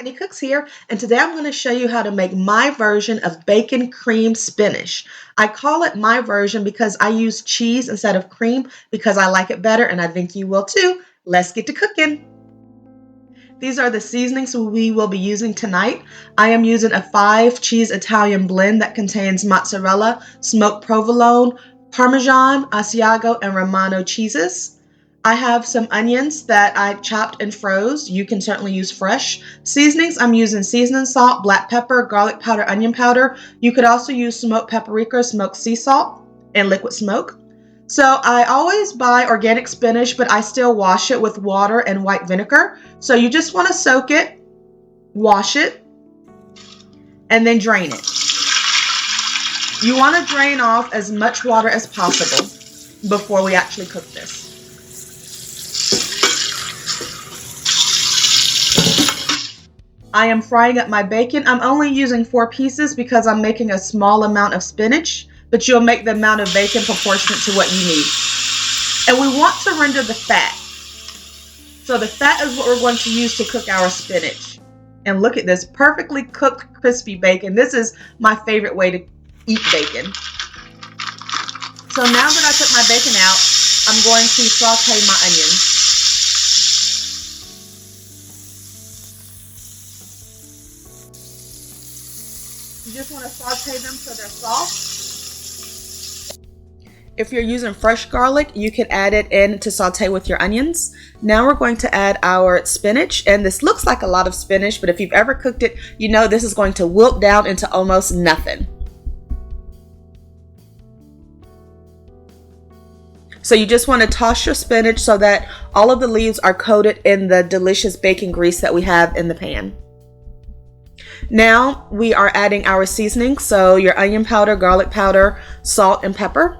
Kenny Cooks here, and today I'm going to show you how to make my version of bacon cream spinach. I call it my version because I use cheese instead of cream because I like it better, and I think you will too. Let's get to cooking. These are the seasonings we will be using tonight. I am using a 5-cheese Italian blend that contains mozzarella, smoked provolone, Parmesan, Asiago, and Romano cheeses. I have some onions that I chopped and froze. You can certainly use fresh. Seasonings, I'm using seasoning salt, black pepper, garlic powder, onion powder. You could also use smoked paprika, smoked sea salt, and liquid smoke. So I always buy organic spinach, but I still wash it with water and white vinegar. So you just want to soak it, wash it, and then drain it. You want to drain off as much water as possible before we actually cook this. I am frying up my bacon. I'm only using 4 pieces because I'm making a small amount of spinach, but you'll make the amount of bacon proportionate to what you need. And we want to render the fat. So the fat is what we're going to use to cook our spinach. And look at this perfectly cooked, crispy bacon. This is my favorite way to eat bacon. So now that I took my bacon out, I'm going to saute my onions. You just want to saute them so they're soft. If you're using fresh garlic, you can add it in to saute with your onions. Now we're going to add our spinach, and this looks like a lot of spinach, but if you've ever cooked it, you know this is going to wilt down into almost nothing. So you just want to toss your spinach so that all of the leaves are coated in the delicious bacon grease that we have in the pan. Now we are adding our seasoning, so your onion powder, garlic powder, salt, and pepper.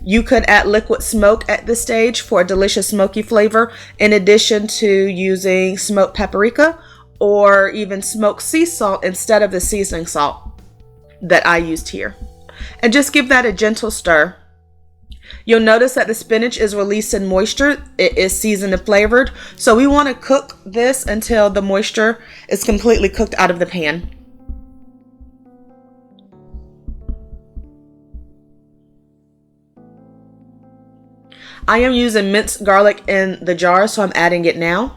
You could add liquid smoke at this stage for a delicious smoky flavor, in addition to using smoked paprika or even smoked sea salt instead of the seasoning salt that I used here. And just give that a gentle stir. You'll notice that the spinach is releasing moisture. It is seasoned and flavored. So we want to cook this until the moisture is completely cooked out of the pan. I am using minced garlic in the jar, so I'm adding it now.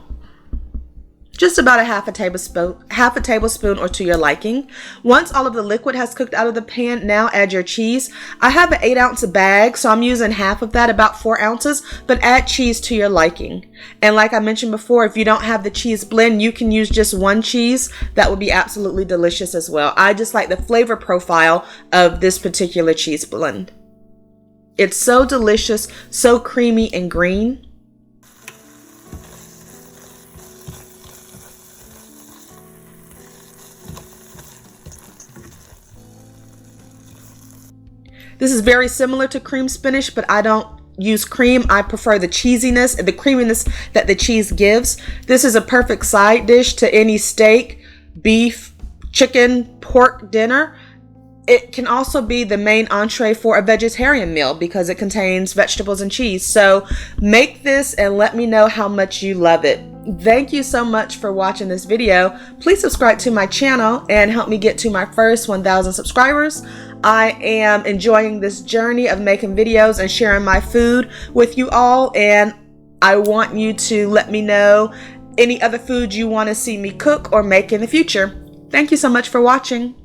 Just about a half a tablespoon or to your liking. Once all of the liquid has cooked out of the pan, now add your cheese. I have an 8-ounce bag, so I'm using half of that, about 4 ounces, but add cheese to your liking. And like I mentioned before, if you don't have the cheese blend, you can use just 1 cheese. That would be absolutely delicious as well. I just like the flavor profile of this particular cheese blend. It's so delicious, so creamy and green. This is very similar to cream spinach, but I don't use cream. I prefer the cheesiness and the creaminess that the cheese gives. This is a perfect side dish to any steak, beef, chicken, pork dinner. It can also be the main entree for a vegetarian meal because it contains vegetables and cheese. So make this and let me know how much you love it. Thank you so much for watching this video. Please subscribe to my channel and help me get to my first 1,000 subscribers. I am enjoying this journey of making videos and sharing my food with you all, and I want you to let me know any other foods you want to see me cook or make in the future. Thank you so much for watching.